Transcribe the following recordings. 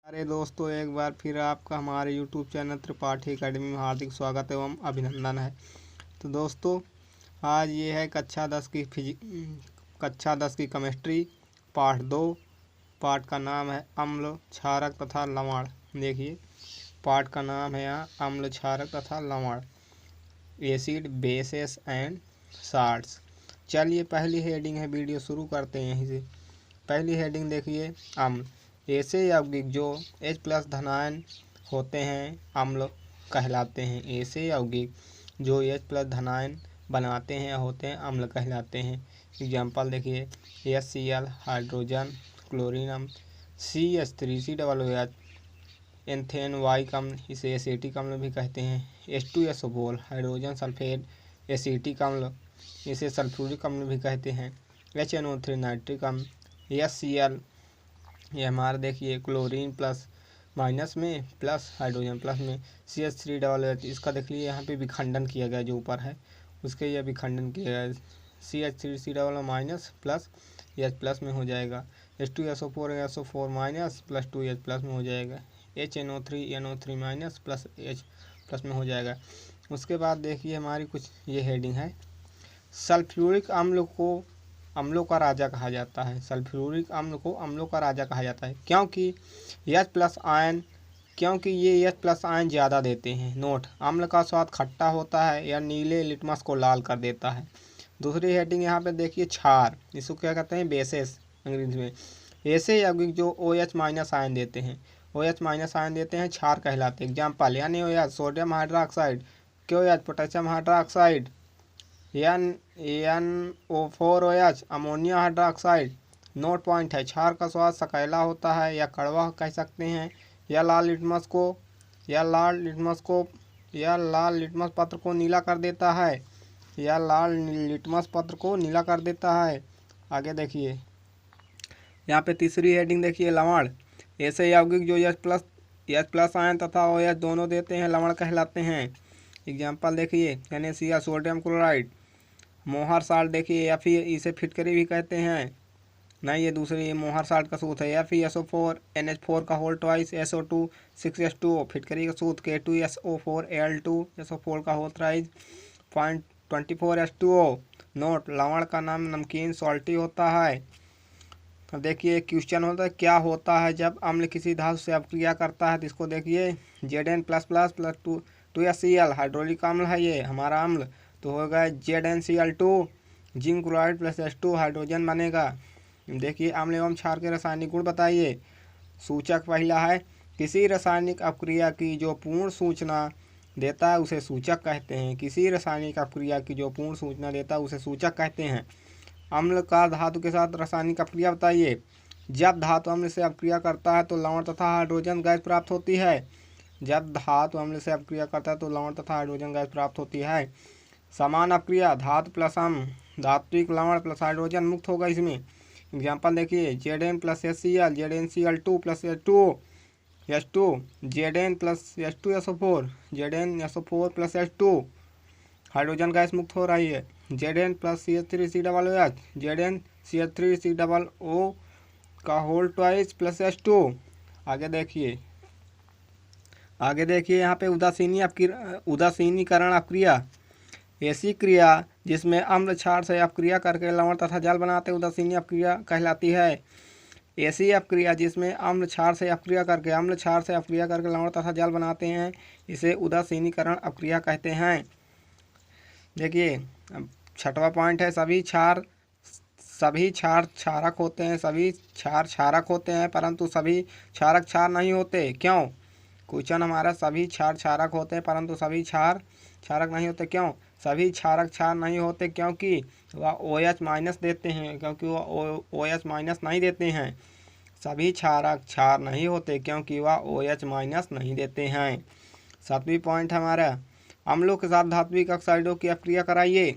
अरे दोस्तों, एक बार फिर आपका हमारे YouTube चैनल त्रिपाठी एकेडमी में हार्दिक स्वागत एवं अभिनंदन है। तो दोस्तों, आज ये है कक्षा 10 की केमिस्ट्री पाठ 2। पाठ का नाम है अम्ल, क्षारक तथा लवण। देखिए, पाठ का नाम है यहाँ अम्ल, क्षारक तथा लवण, एसिड, बेसेस एंड साल्ट्स। चलिए, पहली हेडिंग है, वीडियो शुरू करते हैं यहीं से। पहली हेडिंग देखिए, अम्ल। ऐसे यौगिक जो H+ धनायन होते हैं अम्ल कहलाते हैं। ऐसे यौगिक जो H+ धनायन बनाते हैं होते हैं अम्ल कहलाते हैं। एग्जाम्पल देखिए, HCl hydrogen, chlorine, CH3 COOH, एंथेन वाइक अम्ल, इसे एसिटिक अम्ल भी कहते हैं। H2SO4 हाइड्रोजन सल्फेट, एसिटिक अम्ल, इसे सल्फ्यूरिक अम्ल भी कहते हैं। HNO3 नाइट्रिक अम्ल। HCl ये हमारा देखिए क्लोरीन प्लस माइनस में प्लस हाइड्रोजन प्लस में CH3OH, इसका देखिए यहाँ पे विखंडन किया गया जो ऊपर है उसके यह विखंडन किया गया। CH3COO minus plus H plus में हो जाएगा। H2SO4 SO4 minus plus 2H plus में हो जाएगा। HNO3 NO3 minus plus H plus में हो जाएगा। उसके बाद देखिए हमारी कुछ ये हेडिंग है, सल्फ्यूरिक अम्ल को अम्लों का राजा कहा जाता है। सल्फ्यूरिक अम्ल को अम्लों का राजा कहा जाता है क्योंकि ये H+ आयन ज़्यादा देते हैं। नोट, अम्ल का स्वाद खट्टा होता है या नीले लिटमस को लाल कर देता है। दूसरी हेडिंग यहाँ पे देखिए, क्षार, इसको क्या कहते हैं, बेसेस अंग्रेजी में। ऐसे यौगिक जो OH- आयन देते हैं, OH- आयन देते हैं क्षार कहलाते हैं। Example, NaOH sodium hydroxide, KOH potassium hydroxide, NO4OH ammonia hydroxide. Note point है, क्षार का स्वाद सकैला होता है या कड़वा कह सकते हैं, या लाल लिटमस पत्र को नीला कर देता है। आगे देखिए, यहाँ पे तीसरी हेडिंग देखिए, लवण। ऐसे यौगिक जो H+ आयन तथा OH दोनों देते हैं लवण कहलाते हैं। एग्जाम्पल देखिए, NaCl सोडियम क्लोराइड, मोहर साल्ट देखिए, या फिर इसे फिटकरी भी कहते हैं। नहीं, ये दूसरी मोहर साल्ट का सूत्र है। FeSO4 NH4 का होल ट्वाइस, SO2 6H2O फिटकरी का सूत्र, K2SO4 Al2SO4 का होल थ्राइस 0.24H2O। नोट, लवण का नाम नमकीन सॉल्टी होता है। तो देखिए, क्वेश्चन होता है, क्या होता है जब अम्ल किसी धातु से अपक्रिया करता है। तो इसको देखिए, Zn++ 2HCl हाइड्रोलिक अम्ल है ये हमारा अम्ल, तो होगा ZnCl2, zinc chloride plus H2 hydrogen बनेगा। देखिए, अम्ल एवं क्षार के रासायनिक गुण बताइए। सूचक पहला है, किसी रासायनिक अपक्रिया की जो पूर्ण सूचना देता है उसे सूचक कहते हैं। किसी रासायनिक अपक्रिया की जो पूर्ण सूचना देता है उसे सूचक कहते हैं। अम्ल का धातु के साथ रासायनिक अपक्रिया बताइए। जब धातु अम्ल से अपक्रिया करता है तो लवण तथा हाइड्रोजन गैस प्राप्त होती है। जब धातु अम्ल से अपक्रिया करता है तो लवण तथा हाइड्रोजन गैस प्राप्त होती है। समान अपक्रिया, धातु प्लस अम्ल, धात्विक लवण प्लस हाइड्रोजन मुक्त होगा इसमें। एग्जाम्पल देखिए, Zn+HCl ZnCl2 plus H2, Zn+H2SO4 ZnSO4 plus H2, hydrogen gas मुक्त हो रही है। Zn+CH3COOH ZnCH3COO का होल ट्वाइस प्लस H2। आगे देखिए यहाँ पे उदासीनीकरण अपक्रिया, ऐसी क्रिया जिसमें अम्ल क्षार से अपक्रिया करके लवण तथा जल बनाते उदासीनी अपक्रिया कहलाती है। ऐसी अपक्रिया जिसमें अम्ल क्षार से अपक्रिया करके लवण तथा जल बनाते हैं, इसे उदासीनीकरण अपक्रिया कहते हैं। देखिए, छठवां पॉइंट है, सभी क्षार क्षारक होते हैं परंतु सभी क्षारक क्षार नहीं होते। क्यों? क्वेश्चन हमारा, सभी क्षार क्षारक होते हैं परंतु सभी क्षार क्षारक नहीं होते। क्यों? सभी क्षारक क्षार नहीं होते क्योंकि वह OH- देते हैं, OH- नहीं देते हैं। सभी क्षारक क्षार नहीं होते क्योंकि वह OH- नहीं देते हैं। सातवीं पॉइंट हमारा, अम्लों के साथ धात्विक ऑक्साइडों की अपक्रिया कराइए।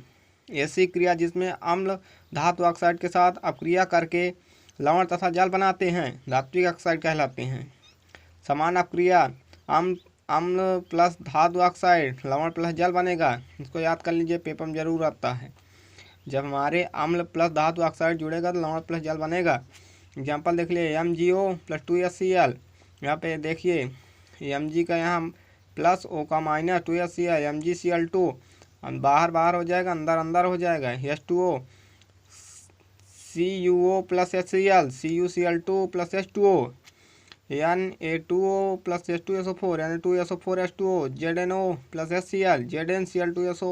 ऐसी क्रिया जिसमें अम्ल धातु ऑक्साइड के साथ अपक्रिया करके लवण तथा जल बनाते हैं धात्विक ऑक्साइड कहलाते हैं। समान अपक्रिया, अम्ल प्लस धातु ऑक्साइड लवण प्लस जल बनेगा। इसको याद कर लीजिए, पेपर में जरूर आता है। जब हमारे अम्ल प्लस धातु ऑक्साइड जुड़ेगा तो लवण प्लस जल बनेगा। एग्जाम्पल देख लिए, MgO प्लस 2HCl यहाँ पे देखिए Mg का यहाँ प्लस O का माइनस 2HCl MgCl2 बाहर बाहर हो जाएगा, अंदर अंदर हो जाएगा H2O CuO plus HCl CuCl2 plus H2O Na2O plus H2SO4 Na2SO4 H2O ZnO plus HCl ZnCl2SO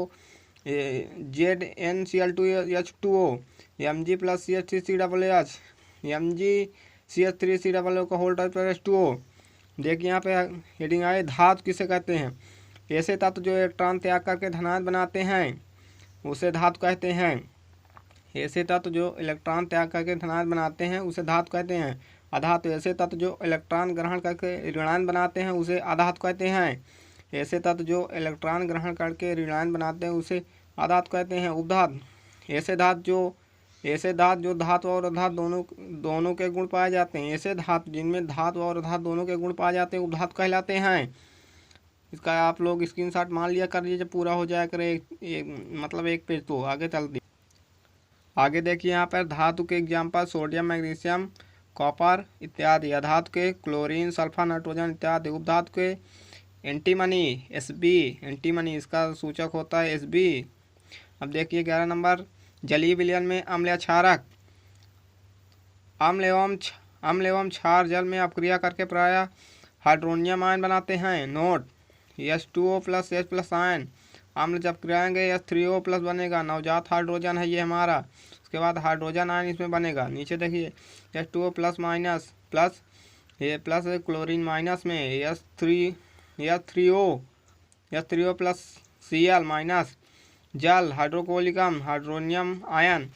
ZnCl2 H2O Mg plus CH3COOH MgCH3COO का होल टाइप H2O। देखिए यहाँ पे हेडिंग आए धातु किसे कहते हैं। ऐसे तत्व जो इलेक्ट्रॉन त्याग करके धनात्मक बनाते हैं उसे धातु कहते हैं। ऐसे तत्व जो इलेक्ट्रॉन त्याग करके धनात्मक बनाते हैं उसे धातु कहते हैं। अधातु ऐसे तत्व जो इलेक्ट्रॉन ग्रहण करके ऋणात्मक बनाते हैं उसे अधातु कहते हैं। ऐसे तत्व जो इलेक्ट्रॉन ग्रहण करके ऋणात्मक बनाते हैं उसे अधातु कहते हैं। उपधातु ऐसे धातु जो धातु और अधातु दोनों के गुण पाए जाते हैं। ऐसे धातु जिनमें धातु और अधातु दोनों के गुण पाए जाते हैं उपधातु कहलाते हैं। इसका आप लोग स्क्रीनशॉट मान लिया कर लीजिए, पूरा हो जाया करे मतलब एक पेज। तो आगे चलते आगे देखिए यहाँ पर धातु के एग्जाम्पल सोडियम मैग्नीशियम कॉपर इत्यादि। अधातु के क्लोरीन सल्फर नाइट्रोजन इत्यादि। उपधातु के एंटीमनी Sb एंटीमनी इसका सूचक होता है Sb। अब देखिए 11 नंबर जलीय विलयन में अम्ल या क्षारक। अम्ल एवं क्षार जल में अपक्रिया करके प्रायः हाइड्रोनियम आयन बनाते हैं। Note H2O plus H plus ion अम्ल जब क्रियाएंगे H3O प्लस बनेगा, नवजात हाइड्रोजन है ये हमारा। उसके बाद हाइड्रोजन आयन इसमें बनेगा। नीचे देखिए H2O प्लस माइनस प्लस ये प्लस क्लोरीन माइनस में H3O प्लस Cl माइनस जल हाइड्रोकोलिकम हाइड्रोनियम आयन।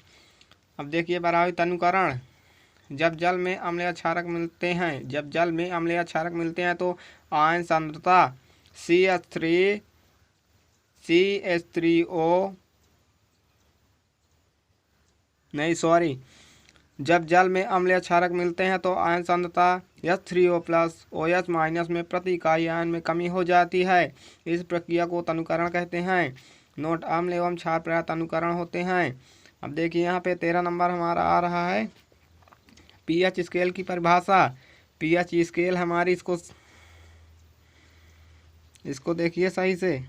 अब देखिए बराबर अनुकरण। जब जल में अम्ल या क्षारक मिलते हैं तो आयन सांद्रता जब जल में अम्ल या क्षारक मिलते हैं तो आयन सांद्रता H3O प्लस OH माइनस में प्रति इकाई आयन में कमी हो जाती है। इस प्रक्रिया को तनुकरण कहते हैं। नोट अम्ल एवं क्षार प्रायः तनुकरण होते हैं। अब देखिए यहाँ पे 13 नंबर हमारा आ रहा है pH स्केल की परिभाषा। pH स्केल हमारी इसको देखिए सही से।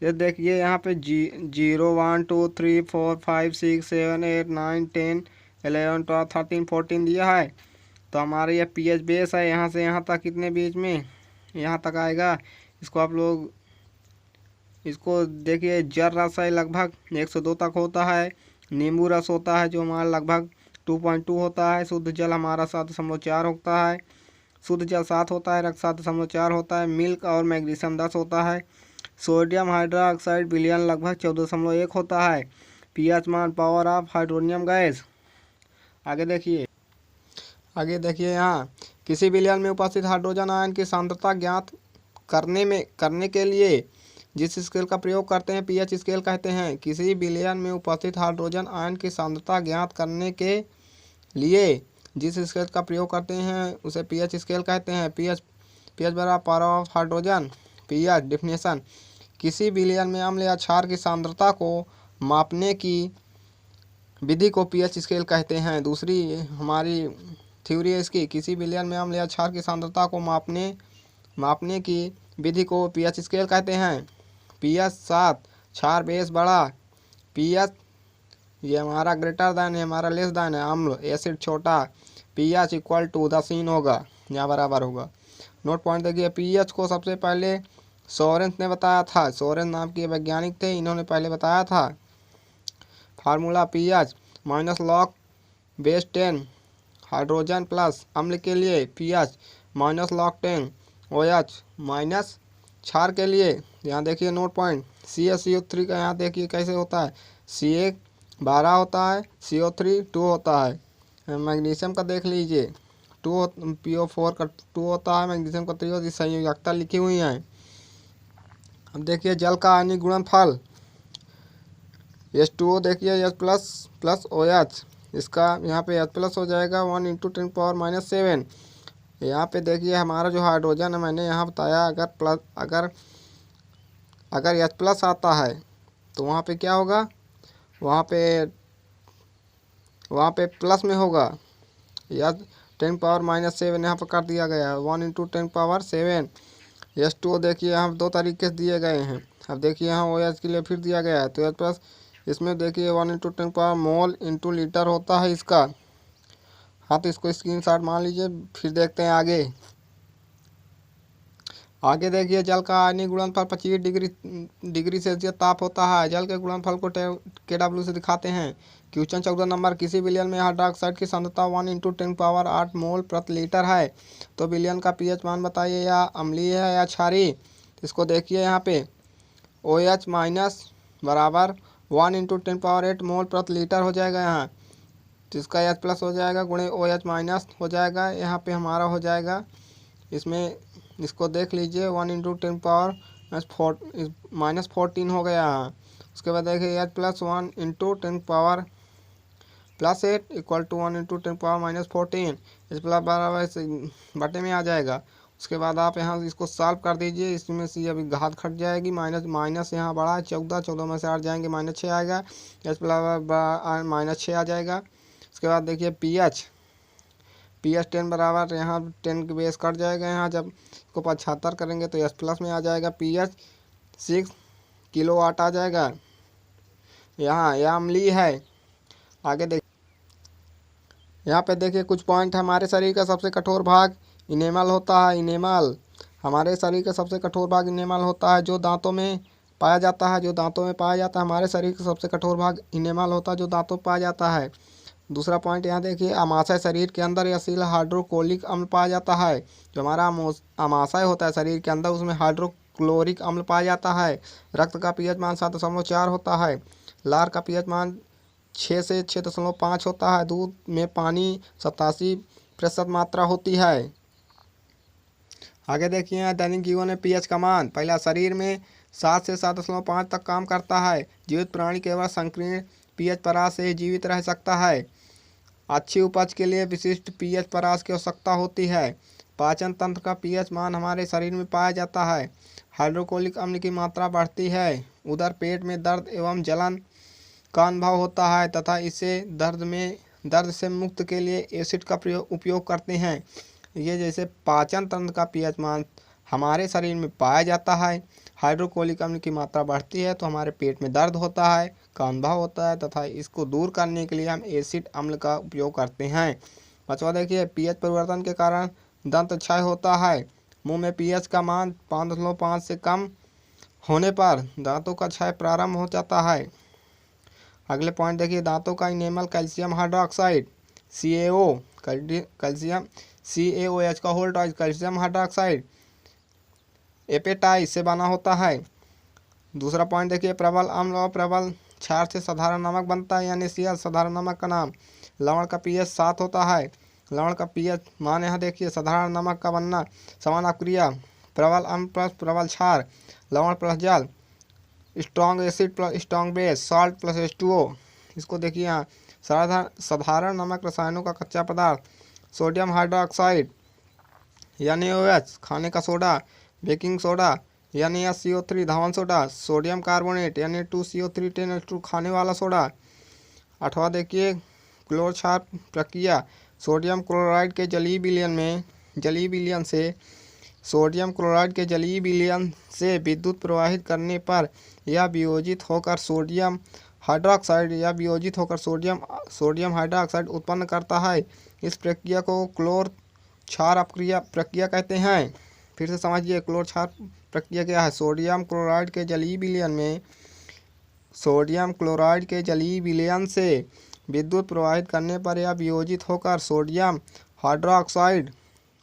ये देखिए यहाँ पे 0 1 2 3 4 5 6 7 8 9 10 11 12 13 14 दिया है। तो हमारे ये pH बेस है, यहाँ से यहाँ तक कितने बीच में यहाँ तक आएगा। इसको आप लोग इसको देखिए जल रस है लगभग 102 तक होता है। नींबू रस होता है जो हमारा लगभग 2.2 होता है। शुद्ध जल हमारा 7.4 होता है। शुद्ध जल 7 होता है, रक्त 7.4 होता है। मिल्क और मैग्नीशियम 10 होता है। सोडियम हाइड्रोक्साइड विलयन लगभग 14.1 होता है। pH मान पावर ऑफ हाइड्रोनियम गैस। आगे देखिए यहाँ किसी विलयन में उपस्थित हाइड्रोजन आयन की सांद्रता ज्ञात करने के लिए जिस स्केल का प्रयोग करते हैं pH स्केल कहते हैं। किसी विलयन में उपस्थित हाइड्रोजन आयन की सांद्रता ज्ञात करने के लिए जिस स्केल का प्रयोग करते हैं उसे pH स्केल कहते हैं। pH बराबर power of hydrogen. pH definition किसी विलयन में अम्ल या क्षार की सांद्रता को मापने की विधि को pH स्केल कहते हैं। दूसरी हमारी थ्योरी है इसकी, किसी विलयन में अम्ल या क्षार की सांद्रता को मापने की विधि को pH स्केल कहते हैं। pH 7 क्षार बेस बड़ा। pH ये हमारा ग्रेटर दैन है, हमारा लेस दैन है। अम्ल एसिड छोटा। pH इक्वल टू 10 होगा, यहाँ बराबर होगा। नोट पॉइंट देखिए pH को सबसे पहले सोरेंस ने बताया था। सोरेंस नाम के वैज्ञानिक थे, इन्होंने पहले बताया था। Formula pH minus log base 10 hydrogen plus अम्ल के लिए, pH minus log 10 OH minus क्षार के लिए। यहाँ देखिए नोट पॉइंट CaCO3 का यहाँ देखिए कैसे होता है। Ca 12 होता है, CO3 2 होता है। मैग्नीशियम का देख लीजिए 2 PO4 का 2 होता है, मैग्नीशियम का 3 होती है। संयोजकता लिखी हुई है। अब देखिए जल का आयनिक गुणनफल H2O देखिए H प्लस OH, इसका यहाँ पे H प्लस हो जाएगा 1 × 10⁻⁷। यहाँ पे देखिए हमारा जो हाइड्रोजन है मैंने यहाँ बताया अगर H प्लस आता है तो वहाँ पे क्या होगा, वहाँ पे प्लस में होगा। H 10⁻⁷ यहाँ पर कर दिया गया है। 1 × 10⁻⁷। H2O देखिए यहाँ दो तरीके से दिए गए हैं। अब देखिए यहाँ OH के लिए फिर दिया गया है, तो H प्लस इसमें देखिए 1 × 10 मोल × लीटर होता है इसका। हाँ, तो इसको स्क्रीनशॉट मान लीजिए। फिर देखते हैं आगे। आगे देखिए जल का आयनीय गुणनफल 25 डिग्री सेल्सियस ताप होता है। जल के गुणनफल को KW से दिखाते हैं। क्वेश्चन 14 नंबर, किसी विलयन में हाइड्रोक्साइड की सांद्रता 1 × 10⁸ मोल प्रति लीटर है, तो विलयन का pH मान बताइए, या अम्लीय है या क्षारीय। इसको देखिए यहाँ पे OH माइनस बराबर 1 × 10⁸ मोल प्रति लीटर हो जाएगा यहाँ, तो इसका H प्लस हो जाएगा गुणे OH माइनस हो जाएगा। यहाँ पे हमारा हो जाएगा, इसमें इसको देख लीजिए 1 × 10⁻⁻14 हो गया है। उसके बाद देखिए H प्लस 1 × 10⁻+8 इक्वल टू 1 × 10⁻−14। इस प्लस बराबर बटे में आ जाएगा। उसके बाद आप यहाँ इसको सॉल्व कर दीजिए। इसमें से अभी घात घट जाएगी, माइनस यहाँ बड़ा है 14 में से 8 जाएंगे -6 आएगा। H प्लस -6 आ जाएगा। उसके बाद देखिए pH 10 बराबर यहाँ 10 के बेस कट जाएगा। यहाँ जब इसको 75 करेंगे तो H प्लस में आ जाएगा। pH 6 किलोवाट आ जाएगा। यहाँ यह अम्लीय है। आगे देखिए, यहाँ पे देखिए कुछ पॉइंट। हमारे शरीर का सबसे कठोर भाग इनेमल होता है। इनेमल हमारे शरीर का सबसे कठोर भाग इनेमल होता है, जो दांतों में पाया जाता है। हमारे शरीर का सबसे कठोर भाग इनेमल होता है, जो दांतों में पाया जाता है। दूसरा पॉइंट यहाँ देखिए, अमाशय शरीर के अंदर अम्ल हाइड्रोक्लोरिक अम्ल पाया जाता है। जो हमारा अमाशय होता है शरीर के अंदर, उसमें हाइड्रोक्लोरिक अम्ल पाया जाता है। रक्त का pH मान 7.4 होता है। लार का pH मान 6 से 6.5 होता है। दूध में पानी 87% मात्रा होती है। आगे देखिए, दैनिक जीवन में pH का मान। पहला, शरीर में 7 से 7.5 तक काम करता है। जीवित प्राणी केवल संकीर्ण pH परास से जीवित रह सकता है। अच्छी उपज के लिए विशिष्ट pH परास की आवश्यकता होती है। पाचन तंत्र का pH मान हमारे शरीर में पाया जाता है। हाइड्रोक्लोरिक अम्ल की मात्रा बढ़ती है। उधर पेट में दर्द एवं जलन का अनुभव होता है तथा इसे दर्द से मुक्त के लिए एसिड का उपयोग करते हैं। ये जैसे पाचन तंत्र का pH मान हमारे शरीर में पाया जाता है। हाइड्रोक्लोरिक अम्ल की मात्रा बढ़ती है तो हमारे पेट में दर्द होता है का अनुभव होता है तथा इसको दूर करने के लिए हम एसिड अम्ल का उपयोग करते हैं। पांचवा देखिए, pH परिवर्तन के कारण दंत क्षय होता है। मुंह में pH का मान 5.5 से कम होने पर दांतों का क्षय प्रारंभ हो जाता है। अगले पॉइंट देखिए, दांतों का इनेमल कैल्शियम हाइड्रोक्साइड CaOH का होल टाइज कैल्शियम हाइड्रोक्साइड एपेटाइट से बना होता है। दूसरा पॉइंट देखिए, प्रबल अम्ल और प्रबल क्षार से साधारण नमक बनता है, यानी Cl साधारण नमक का नाम। लवण का pH 7 होता है। लवण का pH मान यहाँ देखिए, साधारण नमक का बनना समान अपक्रिया, प्रबल अम्ल प्लस प्रबल क्षार, लवण प्लस जल, strong acid plus strong base, salt plus H2O। इसको देखिए यहाँ, साधारण नमक रसायनों का कच्चा पदार्थ, सोडियम हाइड्रोक्साइड यानी OH खाने का सोडा, बेकिंग सोडा यानी SCO3 धावन सोडा, सोडियम कार्बोनेट यानी 2CO3 10H2 खाने वाला सोडा। आठवां देखिए, क्लोर क्षार प्रक्रिया। सोडियम क्लोराइड के जलीय विलयन से विद्युत प्रवाहित करने पर यह वियोजित होकर सोडियम हाइड्रोक्साइड उत्पन्न करता है। इस प्रक्रिया को क्लोर क्षार प्रक्रिया कहते हैं। फिर से समझिए, क्लोर क्षार प्रक्रिया क्या है। सोडियम क्लोराइड के जलीय विलयन से विद्युत प्रवाहित करने पर यह वियोजित होकर सोडियम हाइड्रोक्साइड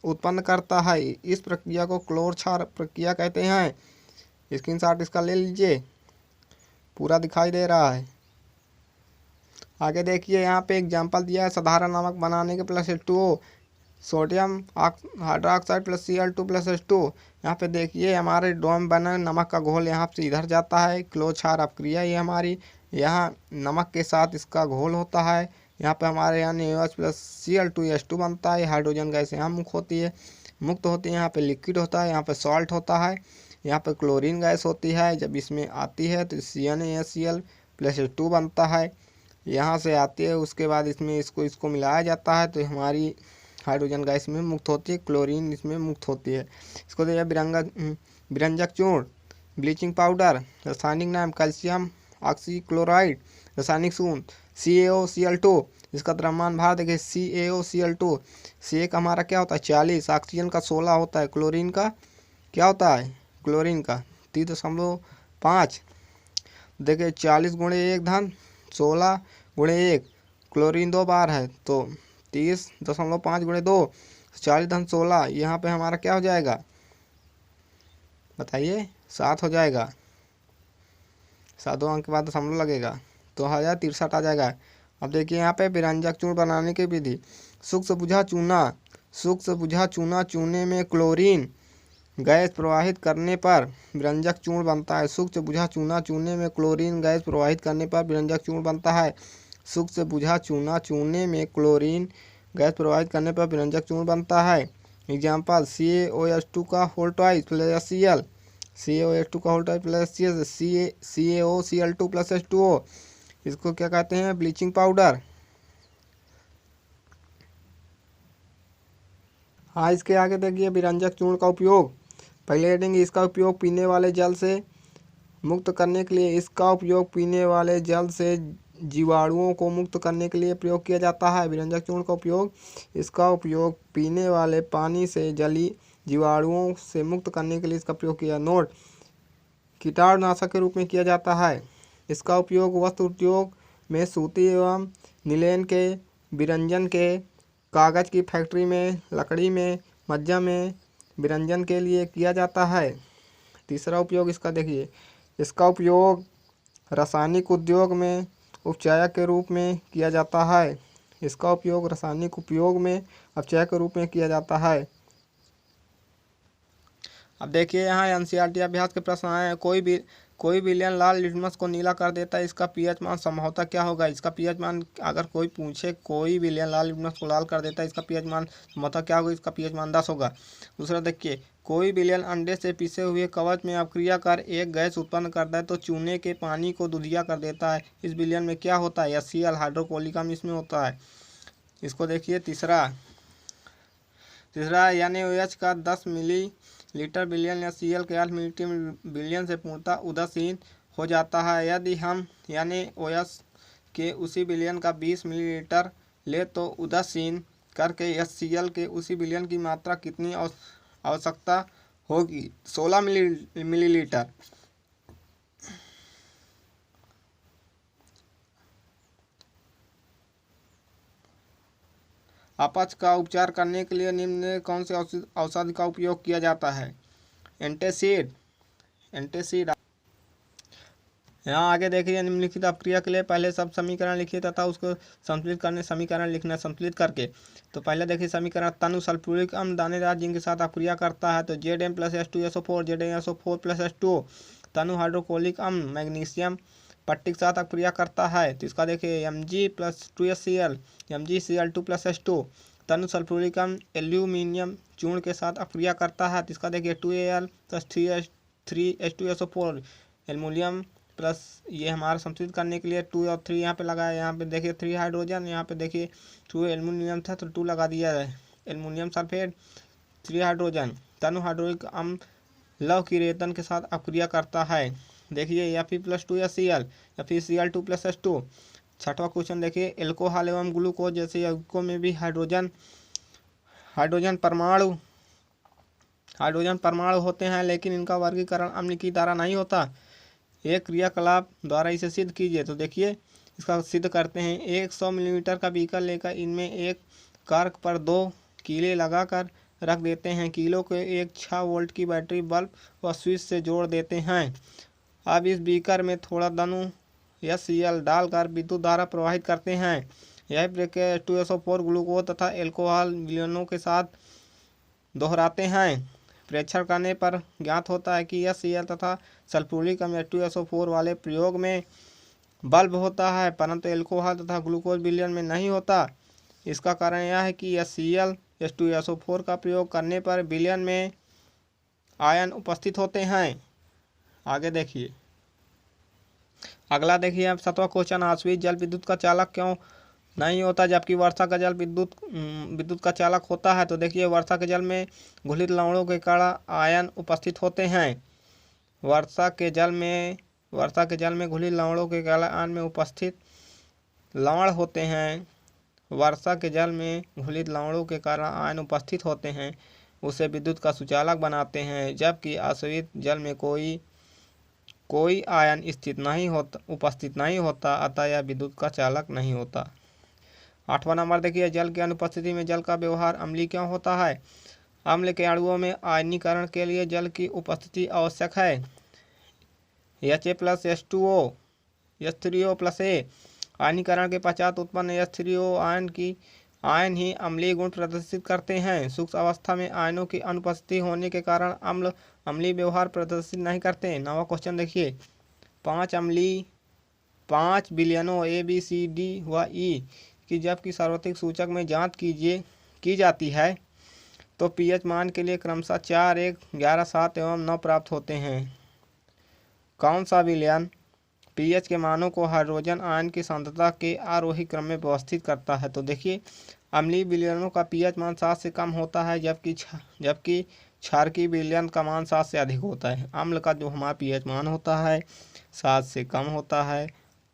उत्पन्न करता है। इस प्रक्रिया को क्लोर क्षार प्रक्रिया कहते हैं। स्क्रीनशॉट इसका ले लीजिए, पूरा दिखाई दे रहा है। आगे देखिए, यहाँ पे एग्जाम्पल दिया है साधारण नमक बनाने के plus H2O, sodium hydroxide plus Cl2 plus H2। यहाँ पे देखिए, हमारे डोम बना नमक का घोल यहाँ से इधर जाता है। क्लोर क्षार अपक्रिया ये हमारी, यहाँ नमक के साथ इसका घोल होता है। यहाँ पे हमारे यहाँ NaOH प्लस Cl2H2 बनता है। हाइड्रोजन गैस यहाँ मुक्त होती है। यहाँ पे लिक्विड होता है, यहाँ पे सॉल्ट होता है, यहाँ पे क्लोरीन गैस होती है। जब इसमें आती है तो CnACl प्लस H2 बनता है। यहाँ से आती है, उसके बाद इसमें इसको मिलाया जाता है तो हमारी हाइड्रोजन गैस में मुक्त होती है, क्लोरीन इसमें मुक्त होती है। इसको दिया विरंजक चूर्ण, ब्लीचिंग पाउडर, रासायनिक नाम कैल्शियम ऑक्सीक्लोराइड, रासायनिक सूत्र CaOCl2। इसका द्रव्यमान भार देखिए CaOCl2, सी का हमारा क्या होता है 40, ऑक्सीजन का 16 होता है, क्लोरीन का क्या होता है, क्लोरीन का 3.5। देखिए 40 गुणे 1 धन 16 गुणे 1, क्लोरीन 2 बार है तो 30.5 गुणे 2, 40 धन 16, यहाँ पे हमारा क्या हो जाएगा बताइए 7 हो जाएगा, 7 अंक के बाद दशमलव लगेगा तो 1063 आ जाएगा। अब देखिए यहाँ पे विरंजक चूर्ण बनाने की विधि। सूक्ष्म से बुझा चूना, सूक्ष्म से बुझा चूना चूने में क्लोरीन गैस प्रवाहित करने पर विरंजक चूर्ण बनता है। सूक्ष्म से बुझा चूना चूने में क्लोरीन गैस प्रवाहित करने पर विरंजक चूर्ण बनता है। सूक्ष्म से बुझा चूना चूने में क्लोरीन गैस प्रवाहित करने पर विरंजक चूर्ण बनता है। एग्जाम्पल CaOH2 का whole twice plus Cl, CaOH2 का whole twice plus CaOCl2 plus H2O। इसको क्या कहते हैं ब्लीचिंग पाउडर। हाँ, इसके आगे देखिए विरंजक चूर्ण का उपयोग। पहले देखेंगे इसका उपयोग पीने वाले जल से मुक्त करने के लिए, इसका उपयोग पीने वाले जल से जीवाणुओं को मुक्त करने के लिए प्रयोग किया जाता है। विरंजक चूर्ण का उपयोग, इसका उपयोग पीने वाले पानी से जलीय जीवाणुओं से मुक्त करने के लिए इसका प्रयोग किया। नोट, कीटाणुनाशक के रूप में किया जाता है। इसका उपयोग वस्त्र उद्योग में सूती एवं नीलेन के विरंजन के, कागज की फैक्ट्री में, लकड़ी में, मज्जा में विरंजन के लिए किया जाता है। तीसरा उपयोग इसका देखिए, इसका उपयोग रासायनिक उद्योग में उपचायक के रूप में किया जाता है। इसका उपयोग रासायनिक उपयोग में अपचायक के रूप में किया जाता है। अब देखिए यहाँ NCERT अभ्यास के प्रश्न आए हैं। कोई विलयन लाल लिटमस को नीला कर देता है, इसका pH मान संभवतः क्या होगा। इसका pH मान अगर कोई पूछे कोई विलयन लाल लिटमस को लाल कर देता है, इसका pH मान संभवतः क्या होगा, इसका pH मान 10 होगा। दूसरा देखिए, कोई विलयन अंडे से पिसे हुए कवच में अपक्रिया कर एक गैस उत्पन्न करता है तो चूने के पानी को दूधिया कर देता है। इस विलयन में क्या होता है, HCl हाइड्रोक्लोरिक अम्ल इसमें होता है। इसको देखिए तीसरा NaOH का 10 मिलीलीटर विलयन HCl के 8 मिलीलीटर विलयन से पूर्णतः उदासीन हो जाता है। यदि हम NaOH के उसी विलयन का 20 मिलीलीटर ले तो उदासीन करके HCl के उसी विलयन की मात्रा कितनी आवश्यकता होगी, 16 मिलीलीटर। अपच का उपचार करने के लिए निम्न कौन से औषधि का उपयोग किया जाता है। एंटासिड। यहाँ आगे देखिए, निम्नलिखित अपक्रिया के लिए पहले सब समीकरण लिखिए तथा उसको संतुलित करने समीकरण लिखना संतुलित करके। तो पहले देखिए समीकरण, तनु सल्फ्यूरिक अम्ल दानेदार जिंक के साथ अपक्रिया करता है तो Zm + H2SO4 ZnSO4 + H2O। तनु हाइड्रोक्लोरिक अम्ल मैग्नीशियम पट्टी के साथ अपक्रिया करता है तो इसका देखिए Mg + 2HCl MgCl2 + H2। तनु सल्फ्यूरिक अम्ल एल्यूमिनियम चूर्ण के साथ अपक्रिया करता है तो इसका देखिए 2Al + 3H2SO4 एल्यूमिनियम प्लस ये हमारा संतुलित करने के लिए 2 और 3 यहाँ पे लगाया। यहाँ पे देखिए 3 हाइड्रोजन, यहाँ पे देखिए 2 एल्यूमिनियम था तो 2 लगा दिया है। Aluminium sulphate 3 hydrogen. तनु हाइड्रोक्लोरिक अम्ल लव की रेतन के साथ अपक्रिया करता है। देखिए Fe + 2HCl FeCl2 + H2। छठवां क्वेश्चन देखिए, एल्कोहल एवं ग्लूकोज जैसे यौगिकों में भी हाइड्रोजन परमाणु होते हैं लेकिन इनका वर्गीकरण अम्ल की तरह नहीं होता। एक क्रियाकलाप द्वारा इसे सिद्ध कीजिए। तो देखिए इसका सिद्ध करते हैं। 100 मिलीलीटर का बीकर लेकर इनमें एक कार्क पर 2 कीले लगाकर रख देते हैं। कीलों को एक 6 वोल्ट की बैटरी बल्ब व स्विच से जोड़ देते हैं। अब इस बीकर में थोड़ा तनु HCl डालकर विद्युत धारा प्रवाहित करते हैं। यह प्रक्रिया H2SO4 ग्लूकोज तथा एल्कोहल विलयनों के साथ दोहराते हैं। परीक्षण करने पर ज्ञात होता है कि HCl तथा सल्फ्यूरिक अम्ल H2SO4 वाले प्रयोग में बल्ब होता है परंतु एल्कोहल तथा ग्लूकोज विलयन में नहीं होता। इसका कारण यह है कि HCl H2SO4 का प्रयोग करने पर विलयन में आयन उपस्थित होते हैं। आगे देखिए, अगला देखिए अब 7वां क्वेश्चन, आश्रित जल विद्युत का चालक नहीं होता, जबकि वर्षा का जल विद्युत का चालक होता है। तो देखिए वर्षा के जल में घुलित लवणों के कारण आयन उपस्थित होते हैं। वर्षा के जल में घुलित लवणों के कारण आयन में उपस्थित लवण होते हैं। वर्षा के जल में घुलित लवणों के कारण आयन उपस्थित होते हैं, उसे विद्युत का सुचालक बनाते हैं। जबकि अस्वीत जल में कोई आयन उपस्थित नहीं होता, अतः यह विद्युत का चालक नहीं होता। 8वां नंबर देखिए, जल की अनुपस्थिति में जल का व्यवहार अम्लीय क्यों होता है? अम्ल के अणुओं में आयनीकरण के लिए जल की उपस्थिति आवश्यक है। Ha+H2O H3O+A आयनीकरण के पश्चात उत्पन्न H3O आयन ही अम्लीय गुण प्रदर्शित करते हैं। सूक्ष्म अवस्था में आयनों की अनुपस्थिति होने के कारण अम्ल अम्लीय व्यवहार प्रदर्शित नहीं करते। 9वां क्वेश्चन देखिए, 5 विलयनों A, B, C, D व E की जबकि सार्वत्रिक सूचक में जांच की जाती है तो pH मान के लिए क्रमशः 4, 1, 11, 7 एवं 9 प्राप्त होते हैं। कौन सा विलयन pH के मानों को हाइड्रोजन आयन की सांद्रता के आरोही क्रम में व्यवस्थित करता है? तो देखिए अम्लीय विलयनों का pH मान 7 से कम होता है, जबकि क्षारकीय विलयन का मान 7 से अधिक होता है। अम्ल का जो हमारा pH मान होता है 7 से कम होता है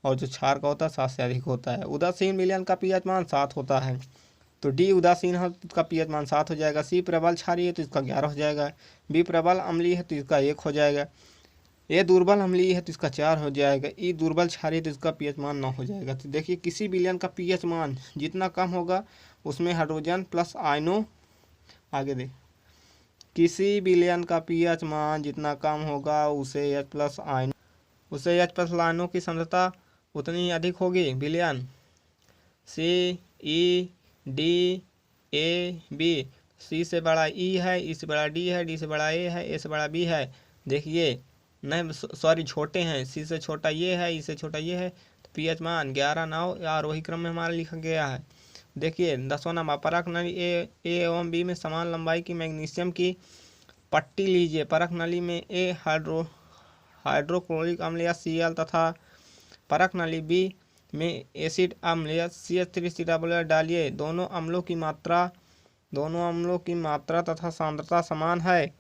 और जो क्षार का होता है 7 से अधिक होता है। उदासीन विलयन का pH मान 7 होता है, तो D उदासीन है तो इसका pH मान 7 हो जाएगा। C प्रबल क्षारीय है तो इसका 11 हो जाएगा। B प्रबल अम्लीय है तो इसका 1 हो जाएगा। A दुर्बल अम्लीय है तो इसका 4 हो जाएगा। E दुर्बल क्षारीय तो इसका pH मान 9 हो जाएगा। तो देखिए किसी विलयन का pH मान जितना कम होगा उसमें हाइड्रोजन प्लस आयनों आगे दे किसी विलयन का pH मान जितना कम होगा उसे H प्लस आयनों की सांद्रता उतनी ही अधिक होगी। विलयन C, E, D, A, B, C से बड़ा E है, E से बड़ा D है, D से बड़ा A है, A से बड़ा B है। देखिए नहीं सॉरी छोटे हैं, C से छोटा ये है, E से छोटा ये है, तो pH मान 11, 9 आरोही क्रम में हमारा लिखा गया है। देखिए 10वां नंबर, परख नली A एवं B में समान लंबाई की मैग्नीशियम की पट्टी लीजिए। परख नली में A हाइड्रोक्लोरिक अम्ल या Cl तथा परख नली B में एसिड अम्ल या CH3COO डालिए। दोनों अम्लों की मात्रा तथा सांद्रता समान है।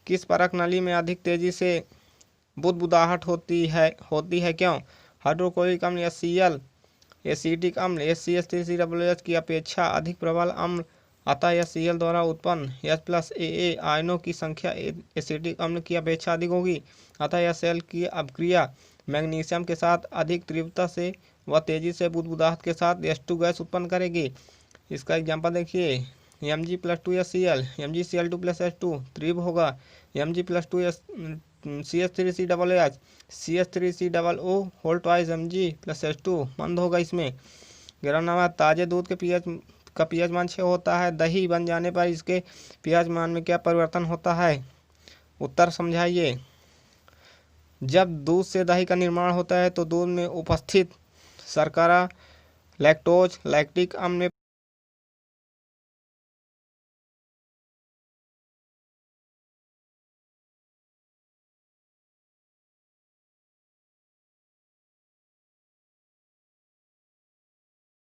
किस परख नली में अधिक तेजी से बुदबुदाहट होती है क्यों? हाइड्रोक्लोरिक अम्ल या Cl एसिटिक अम्ल CH3COOH की अपेक्षा अधिक प्रबल अम्ल, अतः यह Cl द्वारा उत्पन्न H+AA आयनों की संख्या एसिटिक अम्ल की अपेक्षा अधिक होगी, अतः यह सेल की अपक्रिया मैग्नीशियम के साथ अधिक तीव्रता से व तेजी से बुदबुदाहट के साथ H2 गैस उत्पन्न करेगी। इसका एग्जाम्पल देखिए, Mg+2Cl MgCl2+H2 त्रिभ होगा। Mg+2 CH3COOH CH3COO whole twice Mg+H2 मंद होगा इसमें। 11वां नंबर, ताजे दूध के pH मान 6 होता है, दही बन जाने पर इसके pH मान में क्या परिवर्तन होता है? उत्तर समझाइए। जब दूध से दही का निर्माण होता है तो दूध में उपस्थित शर्करा लैक्टोज लैक्टिक अम्ल में